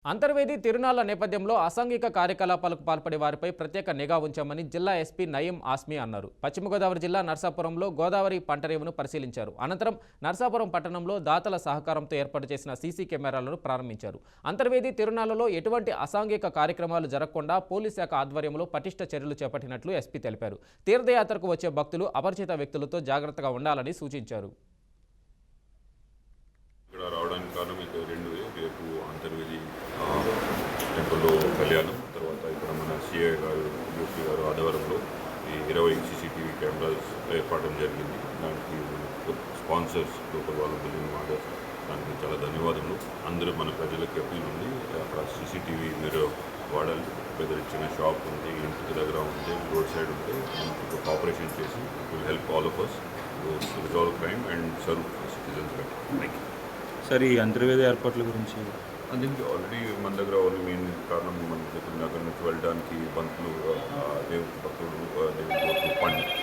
అంతర్వేది తిరునాళ్ల నేపథ్యంలో అసాంఘిక కార్యకలాపాలకు పాల్పడే వారిపై ప్రత్యేక నిఘా ఉంచామని జిల్లా ఎస్పీ నయీం ఆస్మీ అన్నారు. పశ్చిమ గోదావరి జిల్లా నర్సాపురంలో గోదావరి పంటరేవును పరిశీలించారు. అనంతరం నర్సాపురం పట్టణంలో దాతల సహకారంతో ఏర్పాటు చేసిన సీసీ కెమెరాలను ప్రారంభించారు. అంతర్వేది తిరునాళ్లలో ఎటువంటి అసాంఘిక కార్యక్రమాలు జరగకుండా పోలీస్ శాఖ ఆధ్వర్యంలో పటిష్ట చర్యలు చేపట్టినట్లు ఎస్పీ తెలిపారు. తీర్థయాత్రకు వచ్చే భక్తులు అపరిచిత వ్యక్తులతో జాగ్రత్తగా ఉండాలని సూచించారు. రావడానికి కారణం ఇక్కడ రేపు అంతర్వేది టెంపుల్లో కళ్యాణం తర్వాత ఇక్కడ మన సిఐ గారు యూపీ గారు ఆధ్వర్యంలో ఈ 20 సీసీటీవీ కెమెరాస్ ఏర్పడడం జరిగింది. దానికి స్పాన్సర్స్ లోకల్ వాళ్ళు బిల్డింగ్ ఆర్డర్స్ దానికి చాలా ధన్యవాదములు. అందరూ మన ప్రజలకు అప్పీల్ ఉంది, అక్కడ సీసీటీవీ మీరు వాడాలి. పెద్ద చిన్న షాప్ ఉంది, ఇంటికి దగ్గర ఉంది, రోడ్ సైడ్ ఉంటే మనకు కోఆపరేషన్ చేసి it will help all of us to resolve crime and serve citizens better. Thank you. Sir, ఈ అంతర్వేది ఏర్పాట్ల గురించి అందుకే ఆల్రెడీ మన దగ్గర ఓన్లీ మెయిన్ కారణం మన దగ్గర నుంచి వెళ్ళడానికి బంతులు దేవుడి భక్తులు